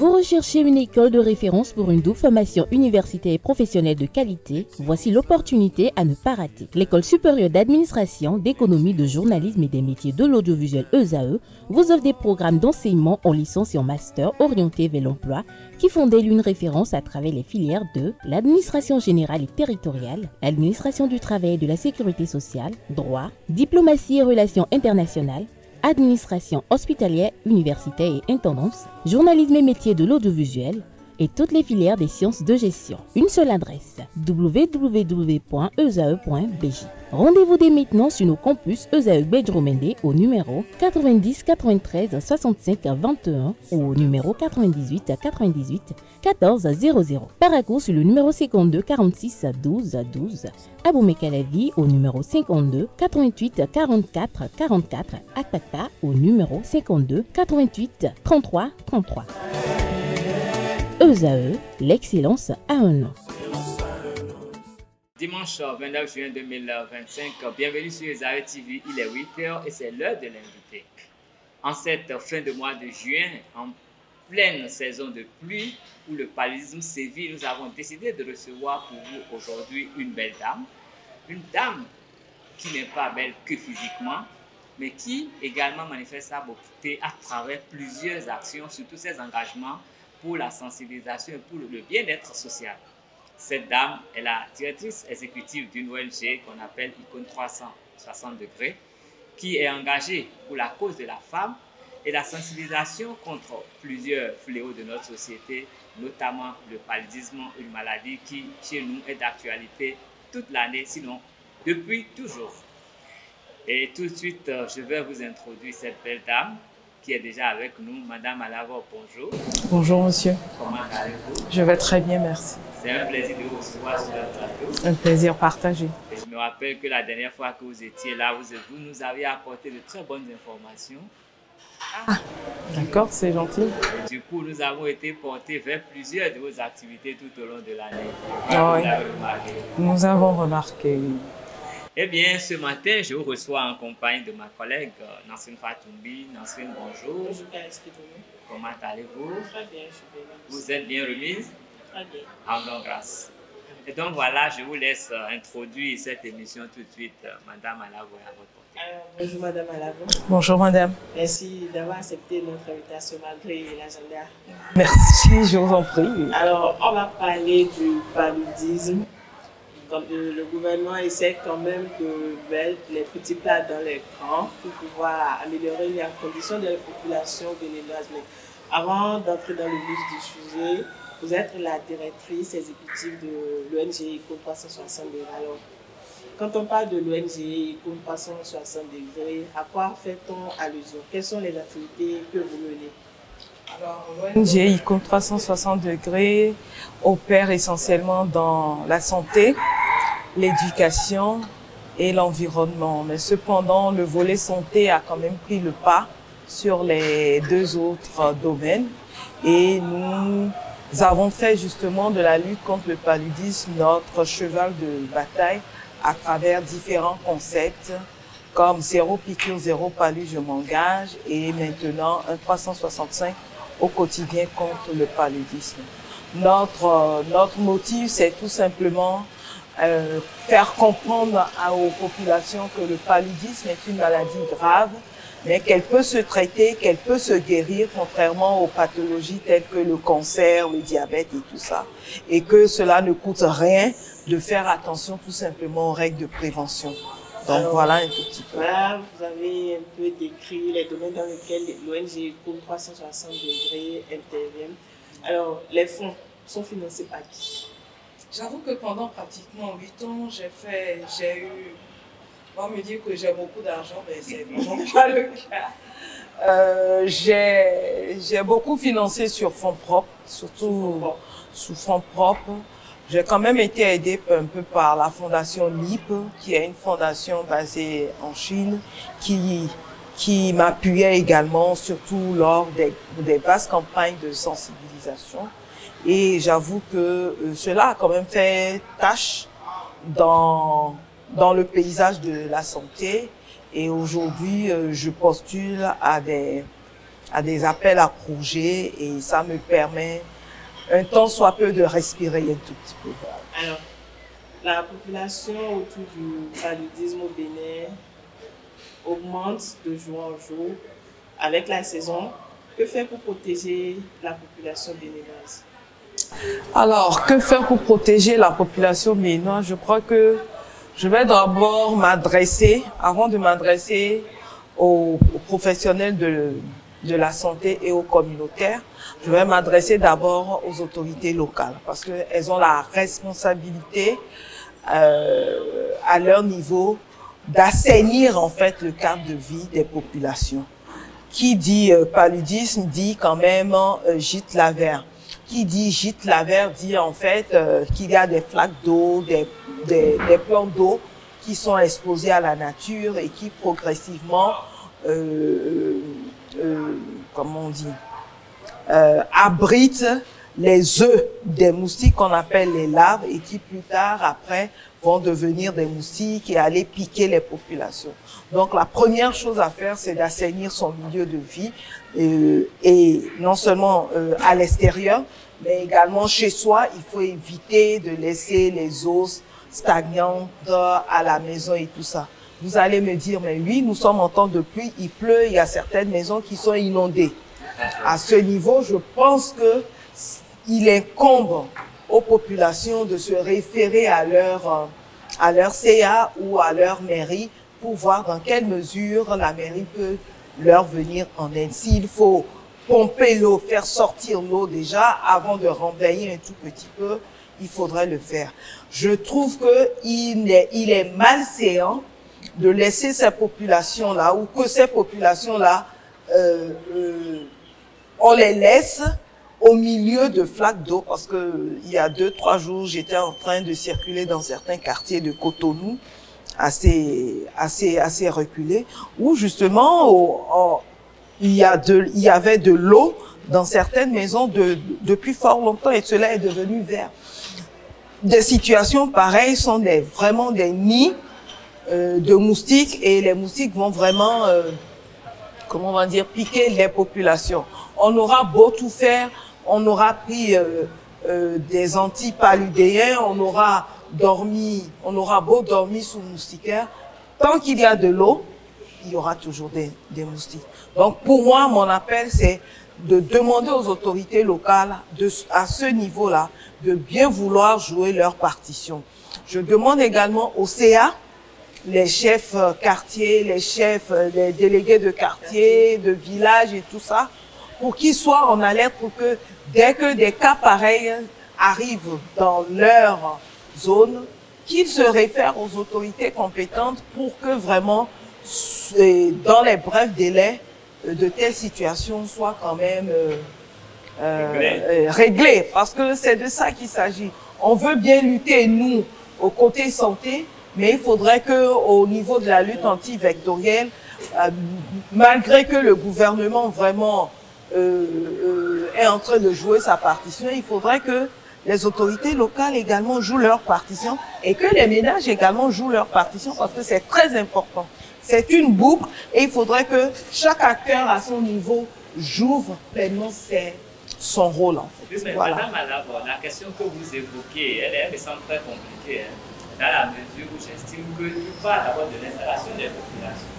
Vous recherchez une école de référence pour une double formation universitaire et professionnelle de qualité? Voici l'opportunité à ne pas rater. L'École supérieure d'administration, d'économie, de journalisme et des métiers de l'audiovisuel ESAE vous offre des programmes d'enseignement en licence et en master orientés vers l'emploi qui font d'elle une référence à travers les filières de l'administration générale et territoriale, l'administration du travail et de la sécurité sociale, droit, diplomatie et relations internationales, administration hospitalière, universitaire et intendance, journalisme et métiers de l'audiovisuel et toutes les filières des sciences de gestion. Une seule adresse, www.esae.bj. Rendez-vous dès maintenant sur nos campus ESAE Bedjromende au numéro 90 93 65 21 ou au numéro 98 98 14 00. Paracourt sur le numéro 52 46 12 12. Aboumé-Calavi au numéro 52 88 44 44. Akpata au numéro 52 88 33 33. ESAE, l'excellence à un nom. Dimanche 29 juin 2025, bienvenue sur ESAE TV, il est 8h et c'est l'heure de l'invité. En cette fin de mois de juin, en pleine saison de pluie, où le paludisme sévit, nous avons décidé de recevoir pour vous aujourd'hui une belle dame. Une dame qui n'est pas belle que physiquement, mais qui également manifeste sa beauté à travers plusieurs actions, surtout ses engagements pour la sensibilisation et pour le bien-être social. Cette dame est la directrice exécutive d'une ONG qu'on appelle Icône 360 degrés, qui est engagée pour la cause de la femme et la sensibilisation contre plusieurs fléaux de notre société, notamment le paludisme, une maladie qui, chez nous, est d'actualité toute l'année, sinon depuis toujours. Et tout de suite, je vais vous introduire cette belle dame qui est déjà avec nous. Madame Alavo, bonjour. Bonjour monsieur. Comment allez-vous? Je vais très bien, merci. C'est un plaisir de vous recevoir sur le plateau. Un plaisir partagé. Et je me rappelle que la dernière fois que vous étiez là, vous nous aviez apporté de très bonnes informations. Ah, d'accord, c'est gentil. Et du coup, nous avons été portés vers plusieurs de vos activités tout au long de l'année. Ah, oui. Vous avez remarqué. Nous avons remarqué. Eh bien, ce matin, je vous reçois en compagnie de ma collègue Nassine Fatoumbi. Nassine, bonjour. Bonjour, Comment allez-vous? Très bien, je suis bien. Vous êtes bien remise? Très bien. Rendons grâce. Et donc voilà, je vous laisse introduire cette émission tout de suite. Madame Alavo, à votre portée. Bonjour Madame Alavo. Bonjour madame. Merci d'avoir accepté notre invitation malgré l'agenda. Merci, je vous en prie. Alors, on va parler du paludisme. Comme le gouvernement essaie quand même de mettre les petits plats dans les grands pour pouvoir améliorer les conditions de la population béninoise. Mais avant d'entrer dans le vif du sujet, vous êtes la directrice exécutive de l'ONG Icône 360 degrés. Alors, quand on parle de l'ONG Icône 360 degrés, à quoi fait-on allusion? Quelles sont les activités que vous menez? Alors, l'ONG Icône 360 degrés opère essentiellement dans la santé, l'éducation et l'environnement. Mais cependant, le volet santé a quand même pris le pas sur les deux autres domaines. Et nous avons fait justement de la lutte contre le paludisme notre cheval de bataille à travers différents concepts comme zéro piqûre, zéro palud, je m'engage, et maintenant un 365 au quotidien contre le paludisme. Notre motif, c'est tout simplement faire comprendre aux populations que le paludisme est une maladie grave, mais qu'elle peut se traiter, qu'elle peut se guérir, contrairement aux pathologies telles que le cancer, le diabète et tout ça, et que cela ne coûte rien de faire attention tout simplement aux règles de prévention. Donc alors, voilà un tout petit peu. Voilà, vous avez un peu décrit les domaines dans lesquels l'ONG Icône 360 degrés intervient. Alors, les fonds sont financés par qui? J'avoue que pendant pratiquement 8 ans, j'ai eu, on va me dire que j'ai beaucoup d'argent, mais c'est vraiment pas le cas. J'ai beaucoup financé sur fonds propres, surtout sous fonds propres. J'ai quand même été aidée un peu par la fondation LIP, qui est une fondation basée en Chine, qui m'appuyait également, surtout lors des vastes campagnes de sensibilisation. Et j'avoue que cela a quand même fait tâche dans le paysage de la santé. Et aujourd'hui, je postule à des à des appels à projets et ça me permet un temps soit peu de respirer un tout petit peu. Alors, la population autour du paludisme au Bénin augmente de jour en jour avec la saison. Que faire pour protéger la population béninoise? Alors, que faire pour protéger la population béninoise? Je crois que je vais d'abord m'adresser, avant de m'adresser aux professionnels de la santé et aux communautaires, je vais m'adresser d'abord aux autorités locales parce qu'elles ont la responsabilité à leur niveau d'assainir en fait le cadre de vie des populations. Qui dit paludisme dit quand même gîte lavaire. Qui dit gîte lavaire dit en fait qu'il y a des flaques d'eau, des plans d'eau qui sont exposés à la nature et qui progressivement, comment on dit, abritent les œufs des moustiques qu'on appelle les larves et qui plus tard après vont devenir des moustiques et aller piquer les populations. Donc la première chose à faire, c'est d'assainir son milieu de vie et non seulement à l'extérieur, mais également chez soi. Il faut éviter de laisser les eaux stagnantes à la maison et tout ça. Vous allez me dire, mais oui, nous sommes en temps de pluie, il pleut, il y a certaines maisons qui sont inondées. À ce niveau, je pense que il incombe aux populations de se référer à leur CA ou à leur mairie pour voir dans quelle mesure la mairie peut leur venir en aide. S'il faut pomper l'eau, faire sortir l'eau déjà avant de renveiller un tout petit peu, il faudrait le faire. Je trouve que il est malséant de laisser ces populations-là ou que ces populations-là, on les laisse au milieu de flaques d'eau parce que il y a 2-3 jours, j'étais en train de circuler dans certains quartiers de Cotonou, assez reculés, où justement il y avait de l'eau dans certaines maisons depuis fort longtemps et cela est devenu vert. Des situations pareilles sont vraiment des nids de moustiques et les moustiques vont vraiment, comment on va dire, piquer les populations. On aura beau tout faire, on aura pris des antipaludéens, on aura beau dormir sous moustiquaire, tant qu'il y a de l'eau, il y aura toujours des moustiques. Donc pour moi, mon appel, c'est de demander aux autorités locales, à ce niveau-là, de bien vouloir jouer leur partition. Je demande également au CA, les chefs quartiers, les délégués de quartier, de village et tout ça, pour qu'ils soient en alerte pour que dès que des cas pareils arrivent dans leur zone, qu'ils se réfèrent aux autorités compétentes pour que vraiment, dans les brefs délais, de telles situations soient quand même réglées. Parce que c'est de ça qu'il s'agit. On veut bien lutter, nous, au côté santé, mais il faudrait que, au niveau de la lutte anti-vectorielle, malgré que le gouvernement vraiment est en train de jouer sa partition, il faudrait que les autorités locales également jouent leur partition et que les ménages également jouent leur partition parce que c'est très important. C'est une boucle et il faudrait que chaque acteur à son niveau joue pleinement son rôle en fait. Oui, mais voilà. Madame Alabo, la question que vous évoquez, elle me semble très compliquée, hein, dans la mesure où j'estime que tout part d'abord de l'installation des populations.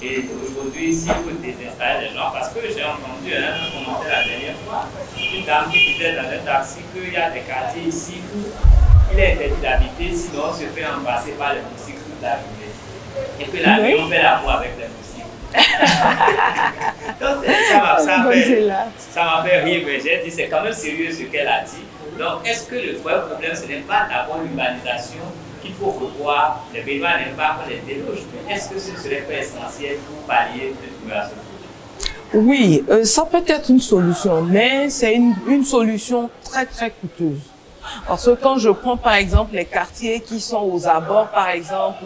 Et aujourd'hui, s'il faut désinstaller les gens, parce que j'ai entendu un commentaire la dernière fois, une dame qui disait dans un taxi qu'il y a des quartiers ici où il est interdit d'habiter, sinon on se fait embrasser par les moustiques toute la journée. Et que la nuit, on fait la voie avec les moustiques. Donc ça m'a fait rire, mais j'ai dit c'est quand même sérieux ce qu'elle a dit. Donc est-ce que le vrai problème, ce n'est pas d'abord l'urbanisation qu'il faut revoir, les Béninois n'aiment pas qu'on les déloge, mais est-ce que ce serait pas essentiel pour pallier le problème? Oui, ça peut être une solution, mais c'est une solution très très coûteuse. Parce que quand je prends par exemple les quartiers qui sont aux abords, par exemple,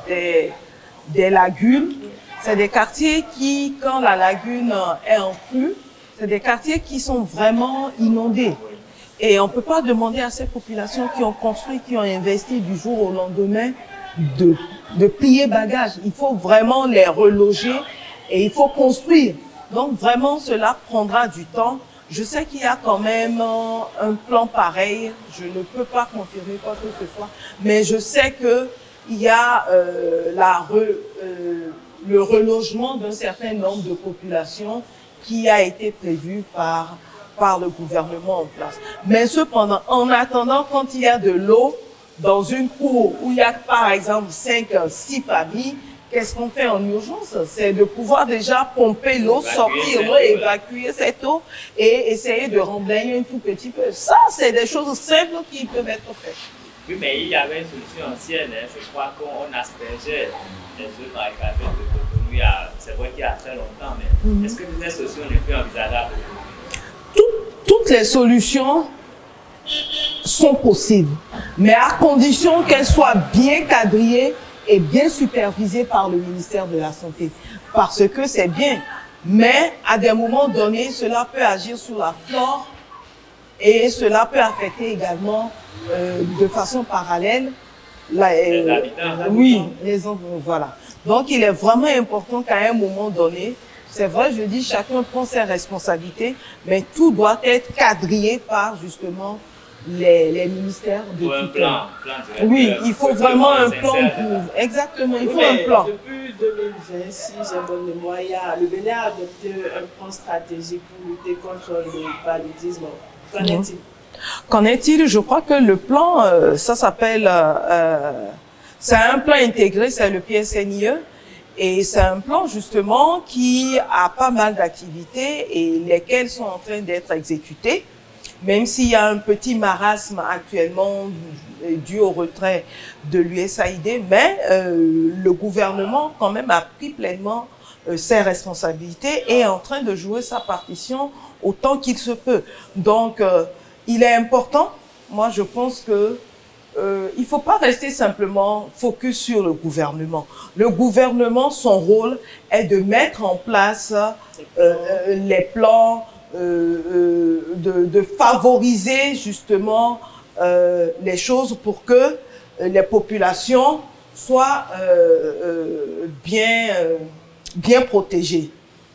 des lagunes, c'est des quartiers qui, quand la lagune est en crue, c'est des quartiers qui sont vraiment inondés. Et on peut pas demander à ces populations qui ont construit, qui ont investi du jour au lendemain de plier bagages. Il faut vraiment les reloger et il faut construire Donc vraiment, cela prendra du temps. Je sais qu'il y a quand même un plan pareil. Je ne peux pas confirmer quoi que ce soit, mais je sais que il y a le relogement d'un certain nombre de populations qui a été prévu par le gouvernement en place. Mais cependant, en attendant, quand il y a de l'eau dans une cour où il y a par exemple 5, 6 familles, qu'est-ce qu'on fait en urgence? C'est de pouvoir déjà pomper l'eau, sortir l'eau, évacuer cette eau et essayer de remblayer un tout petit peu. Ça, c'est des choses simples qui peuvent être faites. Oui, mais il y avait une solution ancienne. Hein. Je crois qu'on aspergeait les œufs dans les cavernes de Cotonou. C'est vrai qu'il y a très longtemps, mais est-ce que cette solution n'est plus envisageable? Toutes les solutions sont possibles, mais à condition qu'elles soient bien quadrillées et bien supervisées par le ministère de la Santé. Parce que c'est bien, mais à des moments donnés, cela peut agir sur la flore et cela peut affecter également de façon parallèle les habitants. Oui, voilà. Donc il est vraiment important qu'à un moment donné, c'est vrai, je dis, chacun prend ses responsabilités, mais tout doit être quadrillé par justement les ministères de tutelle. Oui, il faut vraiment un plan pour... Exactement, il faut un plan. Depuis 2020, si j'ai bonne mémoire, le Bénin a adopté un plan stratégique pour lutter contre le paludisme. Qu'en est-il? Qu'en est-il? Je crois que le plan, ça s'appelle... c'est un plan intégré, c'est le PSNIE. Et c'est un plan justement qui a pas mal d'activités et lesquelles sont en train d'être exécutées, même s'il y a un petit marasme actuellement dû au retrait de l'USAID, mais le gouvernement quand même a pris pleinement ses responsabilités et est en train de jouer sa partition autant qu'il se peut. Donc il est important, moi je pense que il ne faut pas rester simplement focus sur le gouvernement. Le gouvernement, son rôle est de mettre en place les plans, de favoriser justement les choses pour que les populations soient bien protégées.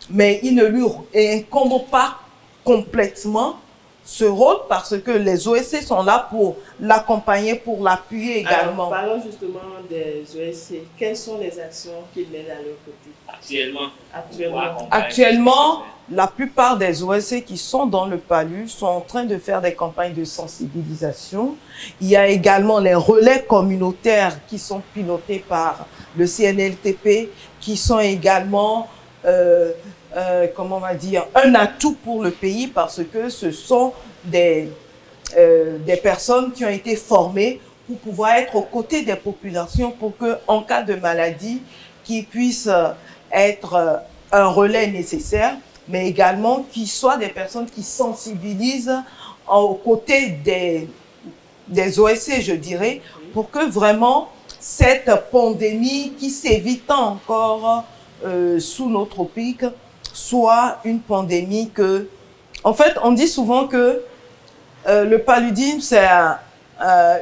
Mais il ne lui incombe pas complètement ce rôle parce que les OSC sont là pour l'accompagner, pour l'appuyer également. Alors, parlons justement des OSC. Quelles sont les actions qu'ils mènent à leur côté? Actuellement, la plupart des OSC qui sont dans le PALU sont en train de faire des campagnes de sensibilisation. Il y a également les relais communautaires qui sont pilotés par le CNLTP, qui sont également comment on va dire, un atout pour le pays parce que ce sont des personnes qui ont été formées pour pouvoir être aux côtés des populations pour que, en cas de maladie, qu'ils puissent être un relais nécessaire, mais également qu'ils soient des personnes qui sensibilisent aux côtés des OSC, je dirais, pour que vraiment cette pandémie qui s'évite encore sous nos tropiques soit une pandémie que... En fait, on dit souvent que le paludisme, c'est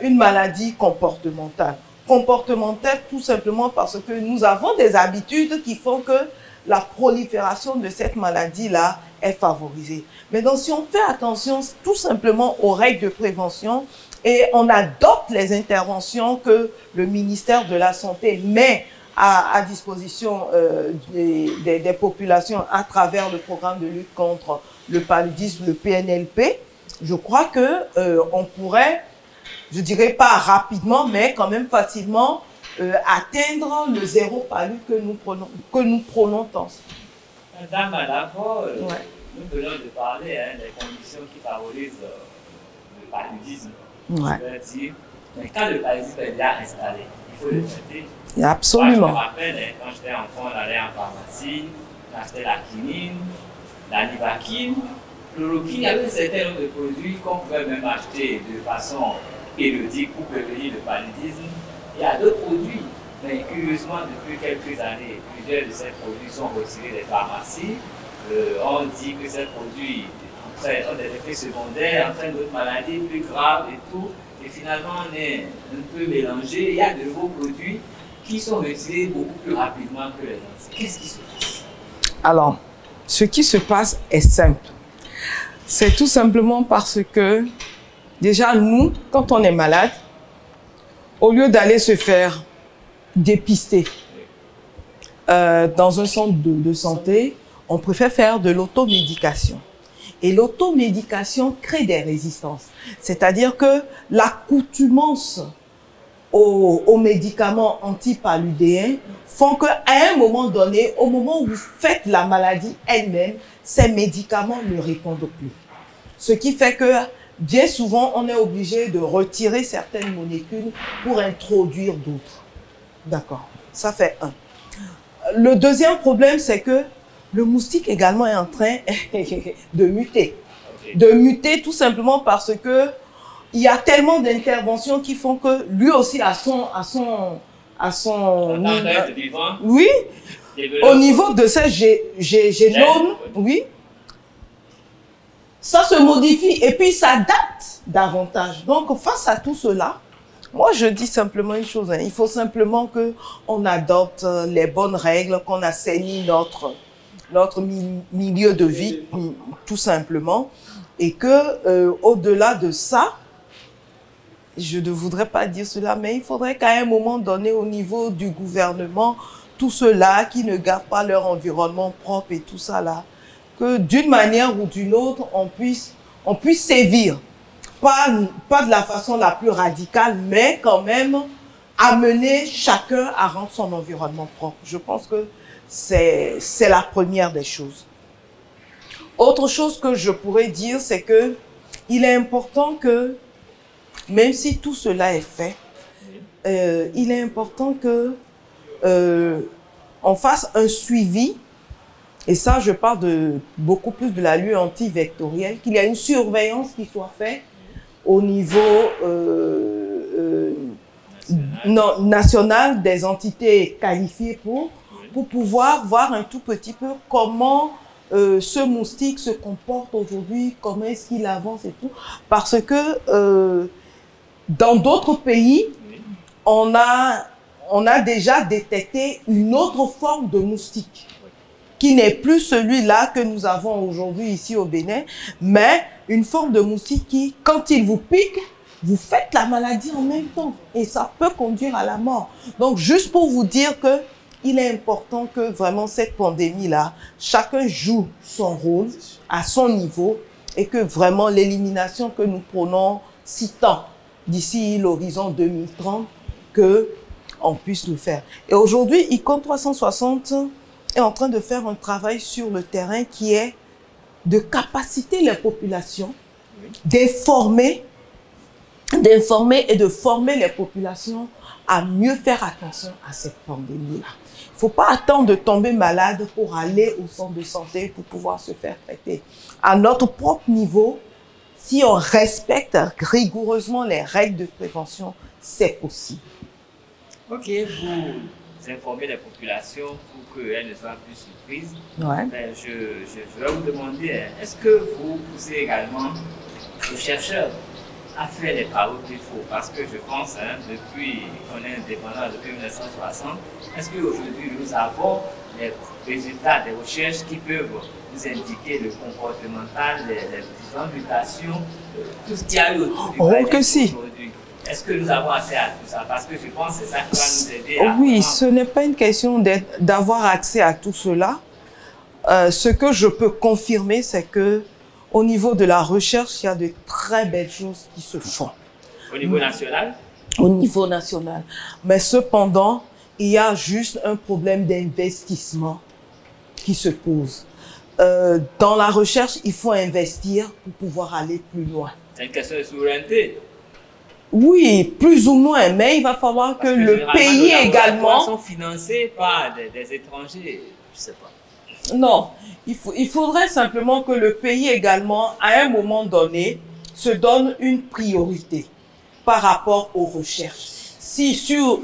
une maladie comportementale. Comportementale tout simplement parce que nous avons des habitudes qui font que la prolifération de cette maladie-là est favorisée. Mais donc, si on fait attention tout simplement aux règles de prévention et on adopte les interventions que le ministère de la Santé met à disposition des populations à travers le programme de lutte contre le paludisme, le PNLP, je crois que on pourrait, je dirais pas rapidement, mais quand même facilement atteindre le zéro palu que nous prônons tant. Madame, d'abord, nous venons de parler des conditions qui favorisent le paludisme. Ouais. Je veux dire, mais quand le paludisme est déjà installé, il faut le traiter. Absolument. Moi, je me rappelle, quand j'étais enfant, on allait en pharmacie, on achetait la quinine, la livaquine, chloroquine, il y avait un certain nombre de produits qu'on pouvait même acheter de façon périodique pour prévenir le paludisme. Il y a d'autres produits, mais curieusement, depuis quelques années, plusieurs de ces produits sont retirés des pharmacies. On dit que ces produits ont des effets secondaires, entraînent d'autres maladies plus graves et tout. Et finalement, on est un peu mélangé. Il y a de nouveaux produits qui sont retirés beaucoup plus rapidement que les anciens. Qu'est-ce qui se passe? Alors, Ce qui se passe est simple. C'est tout simplement parce que, déjà, nous, quand on est malade, au lieu d'aller se faire dépister dans un centre de santé, on préfère faire de l'automédication. Et l'automédication crée des résistances. C'est-à-dire que l'accoutumance aux médicaments antipaludéens font qu'à un moment donné, au moment où vous faites la maladie elle-même, ces médicaments ne répondent plus. Ce qui fait que bien souvent, on est obligé de retirer certaines molécules pour introduire d'autres. D'accord, ça fait un. Le deuxième problème, c'est que le moustique également est en train de muter. De muter tout simplement parce que il y a tellement d'interventions qui font que lui aussi a son oui, au niveau de ces génomes, oui, ça se modifie et puis s'adapte davantage. Donc face à tout cela, moi je dis simplement une chose, il faut simplement que on adopte les bonnes règles, qu'on assainit notre milieu de vie, tout simplement, et que au-delà de ça, je ne voudrais pas dire cela, mais il faudrait qu'à un moment donné, au niveau du gouvernement, tous ceux-là qui ne gardent pas leur environnement propre et tout ça là, que d'une manière ou d'une autre, on puisse sévir. Pas de la façon la plus radicale, mais quand même amener chacun à rendre son environnement propre. Je pense que c'est la première des choses. Autre chose que je pourrais dire, c'est que il est important que, même si tout cela est fait, il est important que on fasse un suivi, et ça je parle beaucoup plus de la lutte antivectorielle, qu'il y a une surveillance qui soit faite au niveau national des entités qualifiées pour pouvoir voir un tout petit peu comment ce moustique se comporte aujourd'hui, comment est-ce qu'il avance et tout. Parce que dans d'autres pays, on a déjà détecté une autre forme de moustique, qui n'est plus celui-là que nous avons aujourd'hui ici au Bénin, mais une forme de moustique qui, quand il vous pique, vous faites la maladie en même temps. Et ça peut conduire à la mort. Donc, juste pour vous dire que il est important que vraiment cette pandémie-là, chacun joue son rôle à son niveau et que vraiment l'élimination que nous prenons si tant d'ici l'horizon 2030, qu'on puisse le faire. Et aujourd'hui, ICOM 360 est en train de faire un travail sur le terrain qui est de capaciter les populations, d'informer et de former les populations à mieux faire attention à cette pandémie-là. Il ne faut pas attendre de tomber malade pour aller au centre de santé pour pouvoir se faire traiter. À notre propre niveau, si on respecte rigoureusement les règles de prévention, c'est possible. Ok, vous informez les populations pour qu'elles ne soient plus surprises. Ouais. Ben, je vais vous demander, est-ce que vous poussez également les chercheurs à faire les travaux qu'il faut? Parce que je pense, depuis qu'on est indépendant, depuis 1960, est-ce qu'aujourd'hui nous avons les résultats des recherches qui peuvent nous indiquer le comportemental, les différentes mutations, tout ce qu'il y a eu autour du virus aujourd'hui? Est-ce que nous avons accès à tout ça? Parce que je pense que c'est ça qui va nous aider à... Oui, ce n'est pas une question d'avoir accès à tout cela. Ce que je peux confirmer, c'est que au niveau de la recherche, il y a de très belles choses qui se font. Au niveau national? Au niveau national. Mais cependant, il y a juste un problème d'investissement qui se pose. Dans la recherche, il faut investir pour pouvoir aller plus loin. C'est une question de souveraineté. Oui, plus ou moins, mais il va falloir que le pays également... sont financés par des étrangers, je sais pas. Non, il faudrait simplement que le pays également, à un moment donné, se donne une priorité par rapport aux recherches. Si sur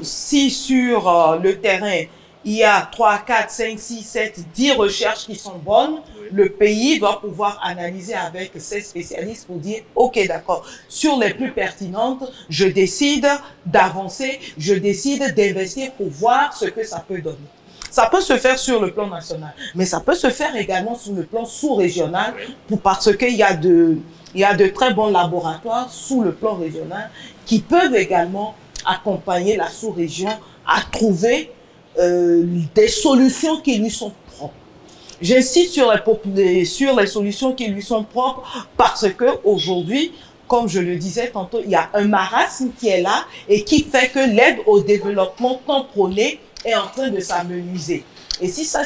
le terrain, il y a 3, 4, 5, 6, 7, 10 recherches qui sont bonnes, oui, le pays doit pouvoir analyser avec ses spécialistes pour dire, ok, d'accord, sur les plus pertinentes, je décide d'avancer, je décide d'investir pour voir ce que ça peut donner. Ça peut se faire sur le plan national, mais ça peut se faire également sur le plan sous-régional, parce qu'il y a de très bons laboratoires sous le plan régional qui peuvent également accompagner la sous-région à trouver des solutions qui lui sont propres. J'insiste sur les solutions qui lui sont propres parce que aujourd'hui, comme je le disais tantôt, il y a un marasme qui est là et qui fait que l'aide au développement contrôlé est en train de s'amenuiser. Et si ça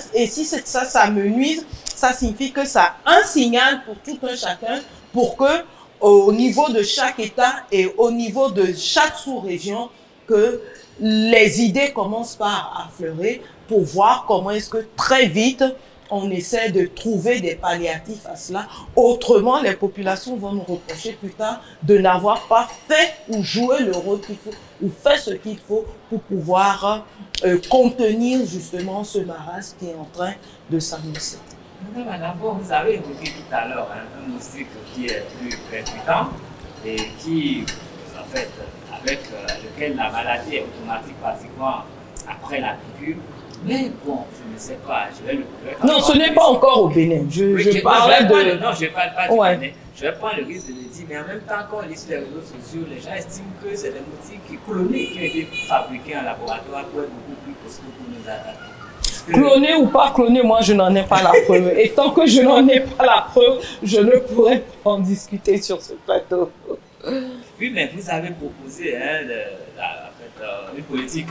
s'amenuise, ça signifie que ça a un signal pour tout un chacun pour que au niveau de chaque État et au niveau de chaque sous-région, que les idées commencent par affleurer pour voir comment est-ce que très vite on essaie de trouver des palliatifs à cela. Autrement, les populations vont nous reprocher plus tard de n'avoir pas fait ou joué le rôle qu'il faut ou fait ce qu'il faut pour pouvoir contenir justement ce marasme qui est en train de s'annoncer. Madame, vous avez évoqué tout à l'heure un moustique qui est plus percutant et qui, en fait, avec lequel la maladie est automatique pratiquement après la piqûre. Mais bon, je ne sais pas, je vais le... Non, ce n'est pas encore au Bénin. Je parlais de... Non, je ne parle pas du Bénin. Je vais prendre le risque de le dire, mais en même temps, quand on lit sur les réseaux sociaux, les gens estiment que c'est des moustiques clonés qui ont été fabriqués en laboratoire pour être beaucoup plus costauds pour nous attaquer. Cloné ou pas cloné, moi je n'en ai pas la preuve. Et tant que je n'en ai pas la preuve, je ne pourrais pas en discuter sur ce plateau. Oui, mais vous avez proposé une politique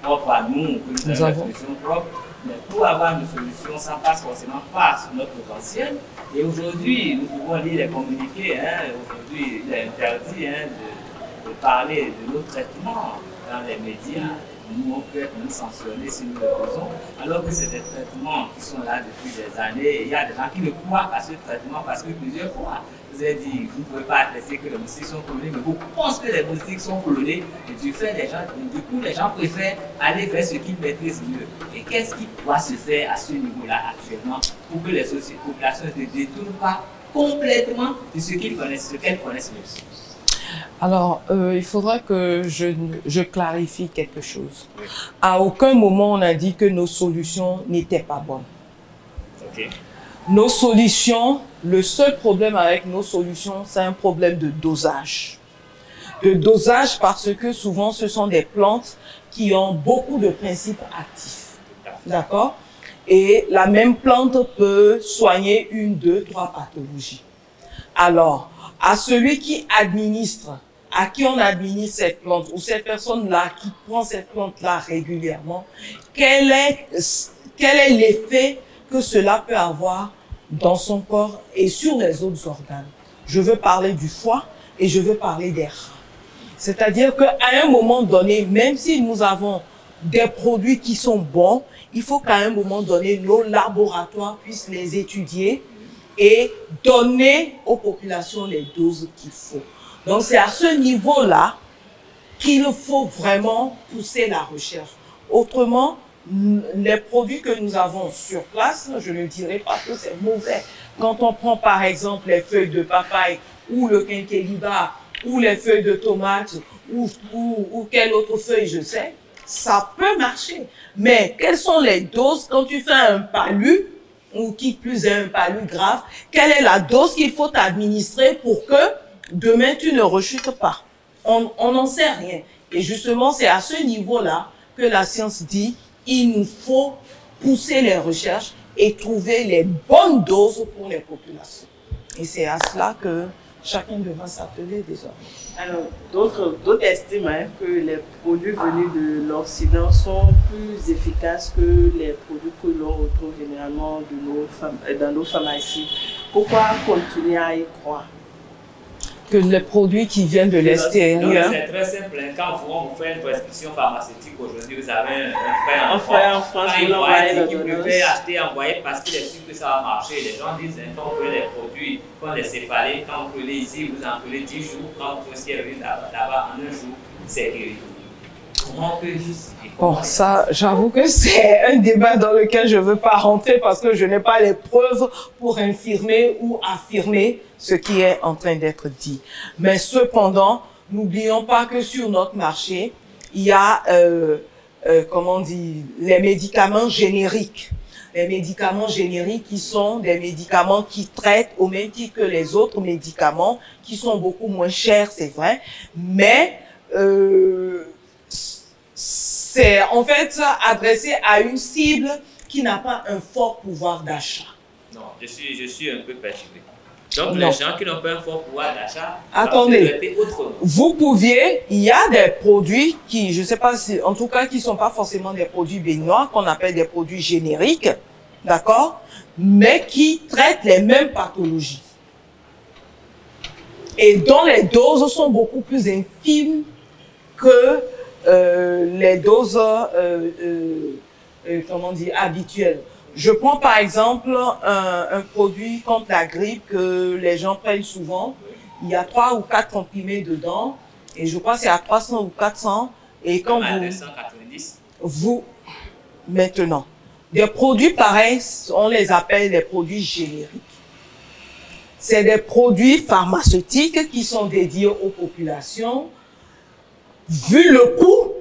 propre à nous, que nous avons une solution propre. Mais pour avoir une solution, ça passe forcément par notre potentiel. Et aujourd'hui, nous pouvons lire les communiqués. Aujourd'hui, il est interdit de parler de nos traitements dans les médias. Nous, on peut être même sanctionnés si nous le faisons, alors que c'est des traitements qui sont là depuis des années. Et il y a des gens qui ne croient pas à ce traitement parce que plusieurs fois, vous avez dit, vous ne pouvez pas attester que les moustiques sont clonés, mais beaucoup pensent que les moustiques sont clonés. Et du coup, les gens préfèrent aller vers ce qu'ils maîtrisent mieux. Et qu'est-ce qui doit se faire à ce niveau-là actuellement pour que les populations ne se détournent pas complètement de ce qu'ils connaissent, ce qu'elles connaissent mieux? Alors, il faudra que je clarifie quelque chose. Oui. À aucun moment, on a dit que nos solutions n'étaient pas bonnes. Okay. Nos solutions, le seul problème avec nos solutions, c'est un problème de dosage. De dosage parce que souvent, ce sont des plantes qui ont beaucoup de principes actifs. D'accord? Et la même plante peut soigner 1, 2, 3 pathologies. Alors, à celui qui administre, à qui on administre cette plante, ou cette personne-là qui prend cette plante-là régulièrement, quel est l'effet que cela peut avoir dans son corps et sur les autres organes? Je veux parler du foie et je veux parler des reins. C'est-à-dire qu'à un moment donné, même si nous avons des produits qui sont bons, il faut qu'à un moment donné, nos laboratoires puissent les étudier et donner aux populations les doses qu'il faut. Donc c'est à ce niveau-là qu'il faut vraiment pousser la recherche. Autrement, les produits que nous avons sur place, je ne dirais pas que c'est mauvais. Quand on prend par exemple les feuilles de papaye ou le quinqueliba ou les feuilles de tomate ou quelle autre feuille je sais, ça peut marcher. Mais quelles sont les doses quand tu fais un palu ou qui plus est un palu grave, quelle est la dose qu'il faut administrer pour que demain tu ne rechutes pas? On n'en sait rien. Et justement, c'est à ce niveau-là que la science dit il nous faut pousser les recherches et trouver les bonnes doses pour les populations. Et c'est à cela que chacun devra s'atteler désormais. Alors, d'autres estiment que les produits venus de l'Occident sont plus efficaces que les produits que l'on retrouve généralement dans nos pharmacies. Pourquoi continuer à y croire? Que les produits qui viennent de l'extérieur. C'est très simple. Quand vous faites une prescription pharmaceutique aujourd'hui, vous avez un frère en France qui préfère acheter envoyé parce qu'il est sûr que ça va marcher. Les gens disent quand on peut les produits, quand les céphalées, quand on peut les ici, vous en prenez 10 jours, quand on peut se guérir là-bas en un jour, c'est guéri. Comment on peut justifier? Bon, ça, j'avoue que c'est un débat dans lequel je ne veux pas rentrer parce que je n'ai pas les preuves pour infirmer ou affirmer ce qui est en train d'être dit. Mais cependant, n'oublions pas que sur notre marché, il y a comment on dit, les médicaments génériques. Les médicaments génériques qui sont des médicaments qui traitent au même titre que les autres médicaments, qui sont beaucoup moins chers, c'est vrai, mais c'est en fait adressé à une cible qui n'a pas un fort pouvoir d'achat. Non, je suis un peu perturbé. Donc Non. les gens qui n'ont pas un fort pouvoir d'achat, Attendez, autrement. vous pouviez, il y a des produits qui, je sais pas si, en tout cas, qui sont pas forcément des produits baignoires, qu'on appelle des produits génériques, d'accord, mais qui traitent les mêmes pathologies. Et dont les doses sont beaucoup plus infimes que les doses, comment dire, habituelles. Je prends par exemple un produit contre la grippe que les gens prennent souvent. Il y a 3 ou 4 comprimés dedans et je crois que c'est à 300 ou 400. Et quand Comme à vous, 290. maintenant, des produits pareils, on les appelle des produits génériques. C'est des produits pharmaceutiques qui sont dédiés aux populations. Vu le coût,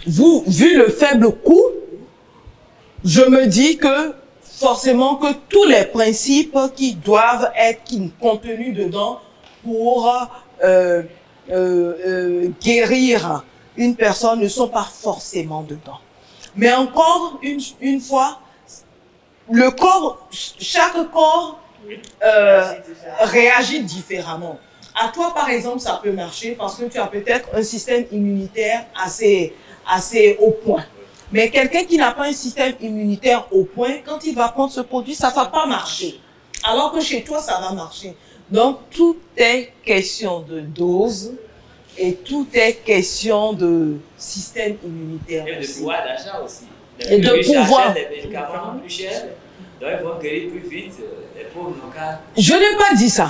vu le faible coût, je me dis que forcément que tous les principes qui doivent être contenus dedans pour guérir une personne ne sont pas forcément dedans. Mais encore une fois, le corps, chaque corps réagit différemment. À toi, par exemple, ça peut marcher parce que tu as peut-être un système immunitaire assez au point. Mais quelqu'un qui n'a pas un système immunitaire au point, quand il va prendre ce produit, ça ne va pas marcher. Alors que chez toi, ça va marcher. Donc, tout est question de dose et tout est question de système immunitaire. Et de aussi. pouvoir d'achat aussi. Et de pouvoir. Les médicaments plus chers, donc ils vont guérir plus vite. Les pauvres n'ont qu'à... Je n'ai pas dit ça.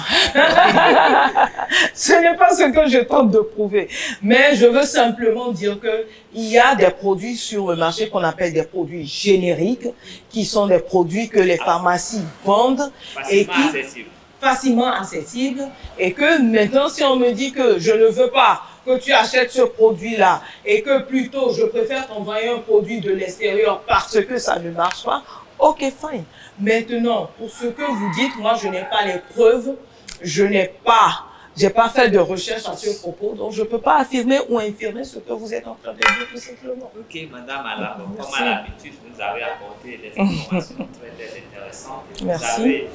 Ce n'est pas ce que je tente de prouver. Mais je veux simplement dire que il y a des produits sur le marché qu'on appelle des produits génériques, qui sont des produits que les pharmacies vendent et facilement qui accessibles. facilement accessibles. Et que maintenant, si on me dit que je ne veux pas que tu achètes ce produit-là et que plutôt je préfère t'envoyer un produit de l'extérieur parce que ça ne marche pas, ok, fine. Maintenant, pour ce que vous dites, moi, je n'ai pas les preuves, j'ai pas fait de recherche à ce propos, donc je peux pas affirmer ou infirmer ce que vous êtes en train de dire, tout simplement. Ok, Madame Alla, comme à l'habitude, vous avez apporté des informations très, très intéressantes. Merci. Vous avez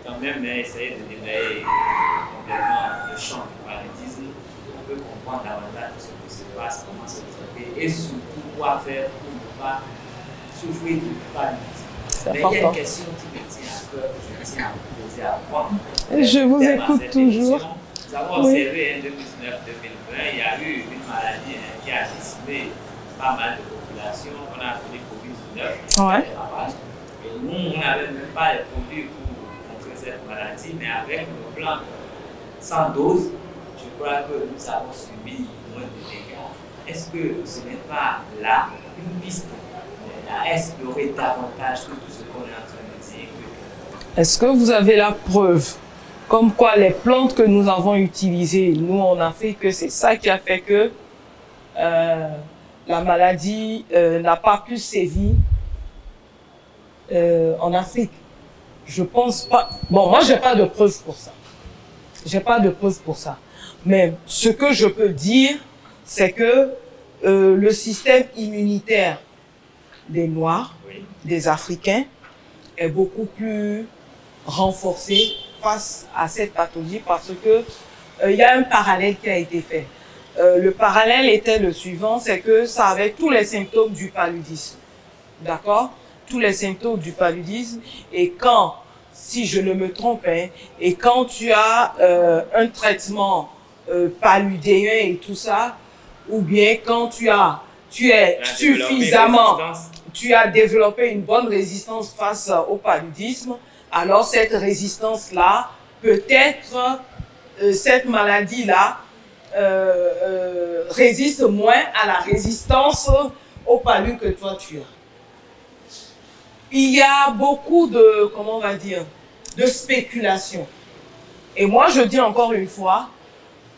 quand même essayé de débrayer complètement le champ du paludisme. On peut comprendre davantage ce qui se passe, comment se traiter et surtout quoi faire pour ne pas souffrir du paludisme. Mais il y a une question qui me tient à cœur, que je tiens à vous poser avant. Je vous écoute toujours. Nous avons observé en 2019-2020, il y a eu une maladie qui a gismé pas mal de populations, qu'on a appelé Covid-19. Ouais. Et nous, on n'avait même pas les produits pour contrer cette maladie, mais avec nos plantes sans dose, je crois que nous avons subi moins de dégâts. Est-ce que ce n'est pas là une piste à explorer davantage que tout ce qu'on est en train de dire? Est-ce que vous avez la preuve comme quoi les plantes que nous avons utilisées, nous en Afrique, c'est ça qui a fait que la maladie n'a pas pu sévir en Afrique? Je pense pas. Bon, moi, j'ai pas de preuve pour ça. J'ai pas de preuve pour ça. Mais ce que je peux dire, c'est que le système immunitaire des Noirs, Oui. des Africains, est beaucoup plus renforcé face à cette pathologie parce que il y a un parallèle qui a été fait. Le parallèle était le suivant, c'est que ça avait tous les symptômes du paludisme. D'accord? Tous les symptômes du paludisme. Et quand, si je ne me trompe, hein, et quand tu as un traitement paludéen et tout ça, ou bien quand tu es suffisamment, tu as développé une bonne résistance face au paludisme, alors cette résistance-là, peut-être cette maladie-là résiste moins à la résistance au palu que toi tu as. Il y a beaucoup de, comment on va dire, de spéculation. Et moi, je dis encore une fois,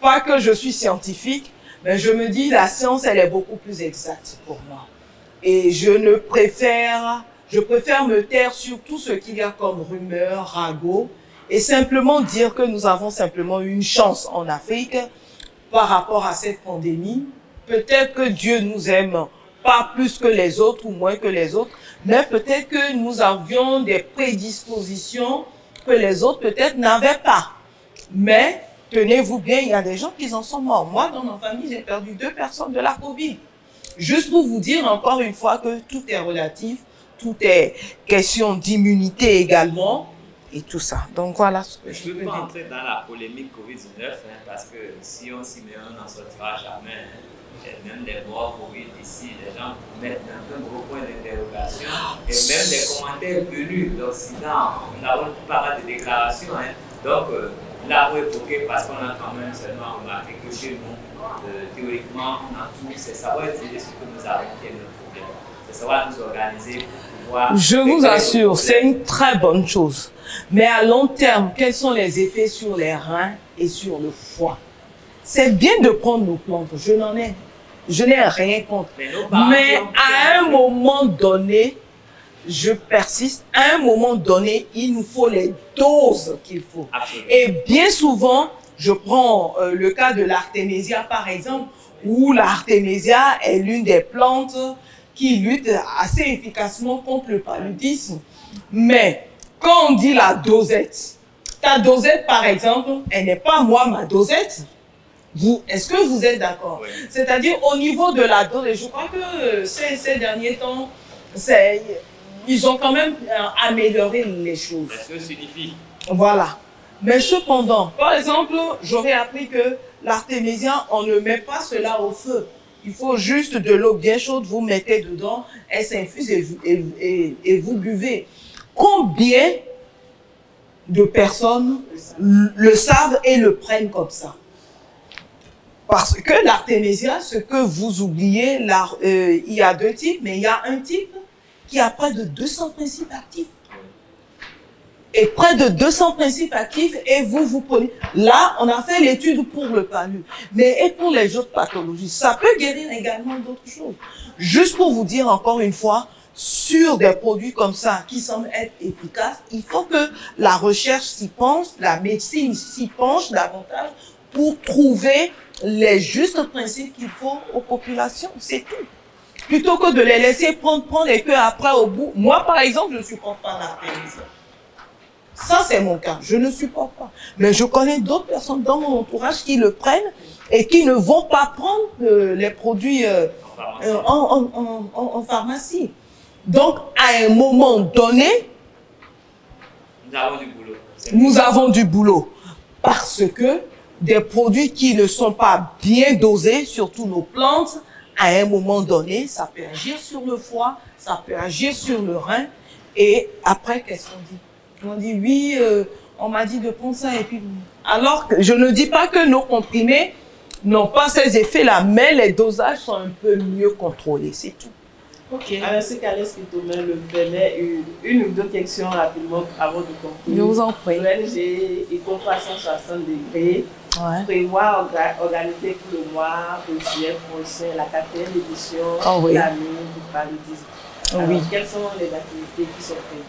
pas que je suis scientifique, Mais je me dis, la science, elle est beaucoup plus exacte pour moi. Et je préfère me taire sur tout ce qu'il y a comme rumeur, ragot, et simplement dire que nous avons simplement une chance en Afrique par rapport à cette pandémie. Peut-être que Dieu nous aime pas plus que les autres ou moins que les autres, mais peut-être que nous avions des prédispositions que les autres peut-être n'avaient pas. Mais tenez-vous bien, il y a des gens qui en sont morts. Moi, dans ma famille, j'ai perdu 2 personnes de la Covid. Juste pour vous dire encore une fois que tout est relatif, tout est question d'immunité également, et tout ça. Donc voilà ce que je ne peux pas entrer dans la polémique Covid-19, parce que si on s'y met, on n'en sortira jamais. Même les morts Covid ici, les gens mettent un gros point d'interrogation. Et même les commentaires venus d'Occident, nous avons pas mal de déclarations. Donc, là, vous évoquez, parce qu'on a quand même seulement remarqué que chez nous, théoriquement, on a tout, c'est savoir utiliser ce que nous avons qui est notre problème. C'est savoir nous organiser pour pouvoir... Je vous assure, c'est une très bonne chose. Mais à long terme, quels sont les effets sur les reins et sur le foie? C'est bien de prendre nos plantes, je n'ai rien contre. Mais à un moment donné, je persiste, à un moment donné, il nous faut les doses qu'il faut. Absolument. Et bien souvent, je prends le cas de l'artémisia par exemple, où l'artémisia est l'une des plantes qui lutte assez efficacement contre le paludisme. Mais quand on dit la dosette, ta dosette par exemple, elle n'est pas moi ma dosette. Est-ce que vous êtes d'accord? Oui. C'est-à-dire au niveau de la dose, je crois que ces derniers temps, ils ont quand même amélioré les choses. Est-ce que ça signifie? Voilà. Mais cependant, par exemple, j'aurais appris que l'artémisia, on ne met pas cela au feu. Il faut juste de l'eau bien chaude, vous mettez dedans, elle s'infuse et vous buvez. Combien de personnes le savent et le prennent comme ça? Parce que l'artémisia, ce que vous oubliez, il y a 2 types, mais il y a un type qui a près de 200 principes actifs. Et près de 200 principes actifs, et vous prenez... Là, on a fait l'étude pour le palu, mais et pour les autres pathologies, ça peut guérir également d'autres choses. Juste pour vous dire encore une fois, sur des produits comme ça, qui semblent être efficaces, il faut que la recherche s'y penche, la médecine s'y penche davantage pour trouver les justes principes qu'il faut aux populations, c'est tout. Plutôt que de les laisser prendre et que après au bout, moi par exemple, je ne supporte pas l'artémisia. Ça c'est mon cas, je ne supporte pas. Mais je connais d'autres personnes dans mon entourage qui le prennent et qui ne vont pas prendre les produits en pharmacie. Donc à un moment donné, nous avons du boulot. Nous avons du boulot parce que des produits qui ne sont pas bien dosés, surtout nos plantes, à un moment donné, ça peut agir sur le foie, ça peut agir sur le rein. Et après, qu'est-ce qu'on dit? On dit, oui, on m'a dit de prendre ça. Et puis, alors que je ne dis pas que nos comprimés n'ont pas ces effets-là, mais les dosages sont un peu mieux contrôlés, c'est tout. Ok. Alors, c'est qu'Alex Thomas le permet une ou 2 questions rapidement avant de conclure. Je vous en prie. L'ONG Eco 360 degrés prévoit organiser pour le mois de juillet prochain la 4e édition de la nuit du paludisme. Alors, quelles sont les activités qui sont prévues?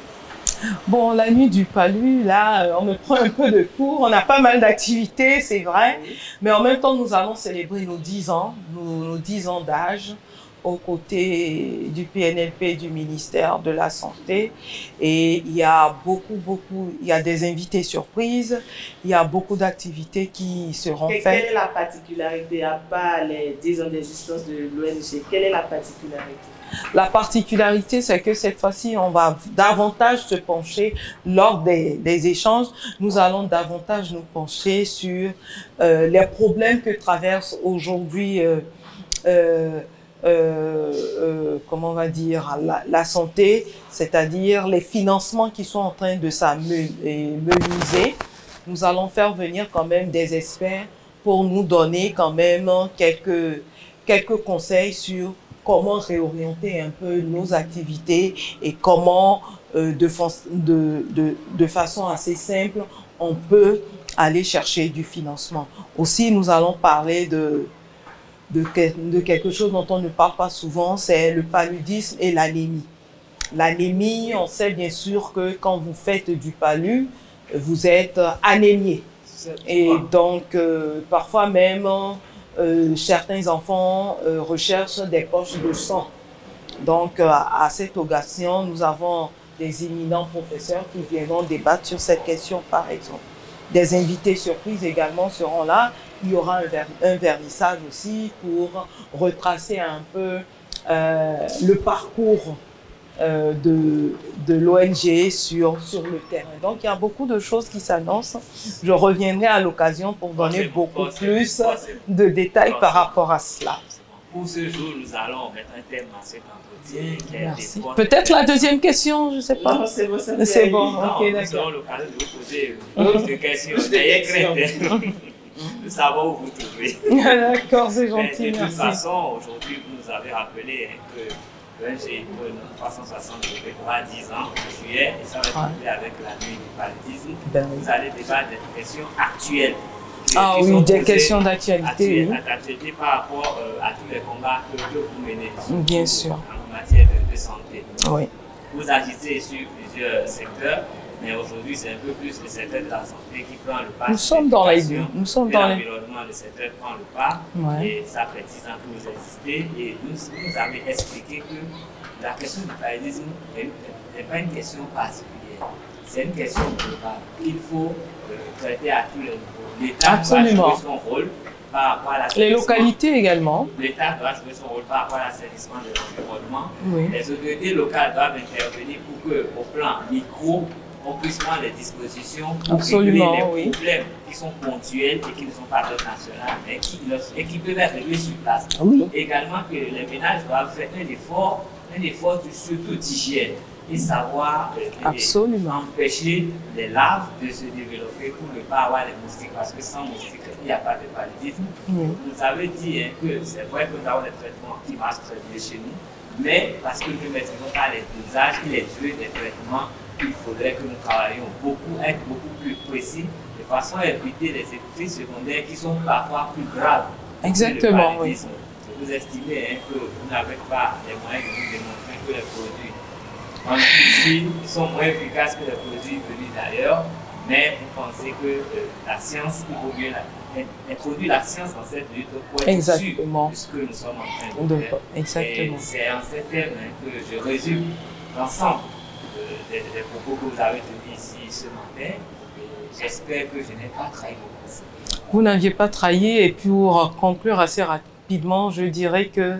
Bon, la nuit du palu, là, on me prend un peu de cours. On a pas mal d'activités, c'est vrai. Mais en même temps, nous allons célébrer nos 10 ans, nos 10 ans d'âge, aux côtés du PNLP, du ministère de la Santé. Et il y a il y a des invités surprises, il y a beaucoup d'activités qui seront faites. Quelle est la particularité, à part les 10 ans d'existence de l'ONG, quelle est la particularité? La particularité, c'est que cette fois-ci, on va davantage se pencher lors des échanges. Nous allons davantage nous pencher sur les problèmes que traverse aujourd'hui comment on va dire, la santé, c'est-à-dire les financements qui sont en train de s'amenuiser. Nous allons faire venir quand même des experts pour nous donner quand même quelques conseils sur comment réorienter un peu nos activités et comment, de façon assez simple, on peut aller chercher du financement. Aussi, nous allons parler de quelque chose dont on ne parle pas souvent, c'est le paludisme et l'anémie. L'anémie, on sait bien sûr que quand vous faites du palu, vous êtes anémié. Et donc, parfois même, certains enfants recherchent des poches de sang. Donc, à cette occasion, nous avons des éminents professeurs qui viendront débattre sur cette question, par exemple. Des invités surprises également seront là. Il y aura un vernissage aussi pour retracer un peu le parcours de l'ONG sur le terrain. Donc, il y a beaucoup de choses qui s'annoncent. Je reviendrai à l'occasion pour donner beaucoup plus de détails par rapport à cela. Pour ce jour, nous allons mettre un thème à cet entretien. Merci. Peut-être la deuxième question, je ne sais pas. Non, c'est bon, c'est bon. Ok, d'accord. Nous aurons l'occasion de vous poser plus de questions. Nous savons où vous trouvez. D'accord, c'est gentil, de toute merci. façon, aujourd'hui, vous nous avez rappelé que l'ONG ICON 360 aura 10 ans en juillet et ça va être avec la nuit du paludisme. Vous allez débattre des questions actuelles. Ah oui, des questions d'actualité. D'actualité par rapport à tous les combats que vous menez. Bien sûr. En matière de santé. Oui. Vous agissez sur plusieurs secteurs, mais aujourd'hui c'est un peu plus le secteur de la santé qui prend le pas. Nous sommes dans les... Nous sommes dans l'environnement, le secteur prend le pas. Ouais. Et ça fait 10 ans que vous existez et vous avez expliqué que la question du paludisme n'est pas une question particulière. C'est une question globale qu'il faut traiter à tous les niveaux. L'État doit jouer son rôle par rapport à l'assainissement. Les localités également. L'État doit jouer son rôle par rapport à l'assainissement de l'environnement. Oui. Les autorités locales doivent intervenir pour qu'au plan micro, on puisse prendre les dispositions pour réguler les problèmes qui sont ponctuels et qui ne sont pas d'ordre national, mais qui peuvent être réglés sur place. Oui. Également que les ménages doivent faire un effort surtout d'hygiène et savoir empêcher les larves de se développer pour ne pas avoir les moustiques, parce que sans moustiques, il n'y a pas de paludisme. Vous avez dit que c'est vrai que nous avons des traitements qui marchent très bien chez nous, mais parce que nous ne maîtrisons pas les dosages et les durées des traitements, il faudrait que nous travaillions être beaucoup plus précis, de façon à éviter les effets secondaires qui sont parfois plus graves. Exactement, oui. Vous estimez que vous n'avez pas les moyens de nous démontrer que les produits ici sont moins efficaces que les produits venus d'ailleurs, mais vous pensez que la science, il vaut mieux introduire la science dans cette lutte pour être sûr de ce que nous sommes en train de faire. Exactement. Et c'est en ces termes que je résume l'ensemble des propos que vous avez tenus ici ce matin. J'espère que je n'ai pas trahi vos principes. Vous n'aviez pas trahi, et pour conclure assez rapidement, je dirais que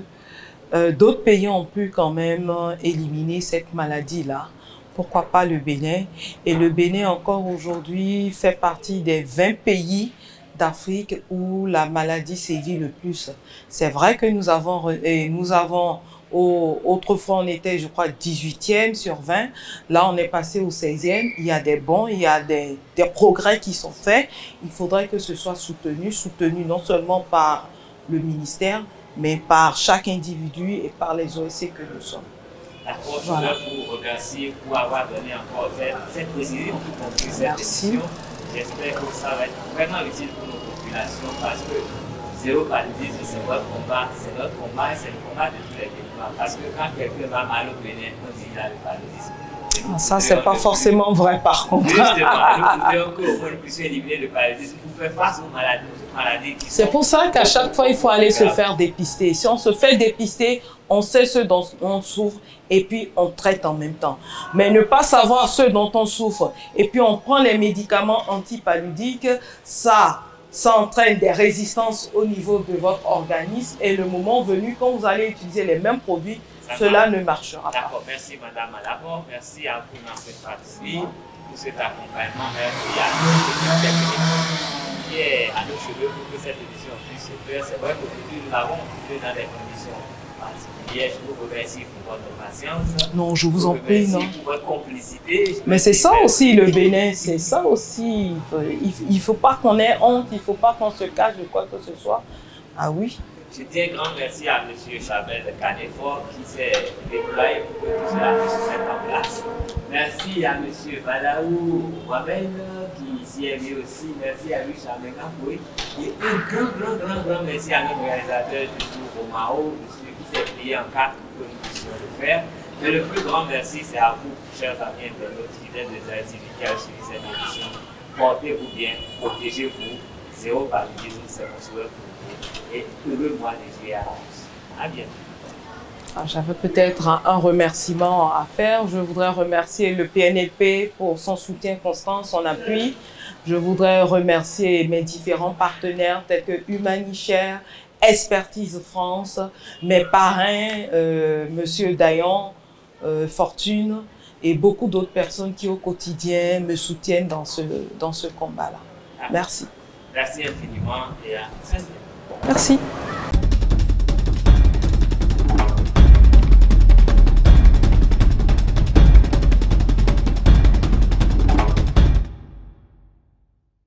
d'autres pays ont pu quand même éliminer cette maladie-là. Pourquoi pas le Bénin? Et le Bénin, encore aujourd'hui, fait partie des 20 pays d'Afrique où la maladie sévit le plus. C'est vrai que nous avons autrefois on était, je crois, 18e sur 20. Là, on est passé au 16e. Il y a des bons, il y a des progrès qui sont faits. Il faudrait que ce soit soutenu non seulement par le ministère, mais par chaque individu et par les OSC que nous sommes. D'accord, je voudrais vous remercier pour avoir donné encore cette précision pour conclure cette émission. J'espère que ça va être vraiment utile pour nos populations parce que zéro paludisme, c'est notre combat et c'est le combat de tous les territoires. Parce que quand quelqu'un va mal au Bénin, on dit qu'il a le paludisme. Ça, c'est pas forcément vrai par contre. Justement, nous voudrions qu'au moins nous puissions éliminer le paludisme pour faire face aux maladies qui sont... C'est pour ça qu'à chaque fois, il faut aller se faire dépister. Si on se fait dépister, on sait ce dont on souffre et puis on traite en même temps. Mais ne pas savoir ce dont on souffre et puis on prend les médicaments antipaludiques, ça entraîne des résistances au niveau de votre organisme et le moment venu, quand vous allez utiliser les mêmes produits, cela ne marchera pas. D'accord, merci Madame Malabon, merci à vous dans cette partie, pour cet accompagnement, merci à notre technique qui est à nos cheveux pour que cette émission puisse se faire. C'est vrai qu'aujourd'hui nous l'avons trouvé dans des conditions particulières. Je vous remercie pour votre patience. Non, je vous en prie, non. Pour votre complicité. Mais c'est ça aussi le Bénin, c'est ça aussi. Il ne faut pas qu'on ait honte, il ne faut pas qu'on se cache de quoi que ce soit. Ah oui. Je dis un grand merci à M. Chabel de Canefort qui s'est déployé pour que tout cela puisse se mettre en place. Merci à M. Badaou Mohamed qui s'y est mis aussi. Merci à lui, Charles Kampoui. Et un grand merci à notre réalisateur du jour, Romao, monsieur qui s'est plié en quatre pour que nous puissions le faire. Mais le plus grand merci, c'est à vous, chers amis internautes fidèles des activités qui ont suivi cette émission. Portez-vous bien, protégez-vous. Zéro paludisme, c'est mon souhait pour vous. Et heureux mois de juillet à tous. À bientôt. J'avais peut-être un remerciement à faire. Je voudrais remercier le PNLP pour son soutien constant, son appui. Je voudrais remercier mes différents partenaires tels que Humanichère, Expertise France, mes parrains, Monsieur Dayan, Fortune et beaucoup d'autres personnes qui au quotidien me soutiennent dans ce combat-là. Merci. Merci infiniment et à très bientôt. Merci.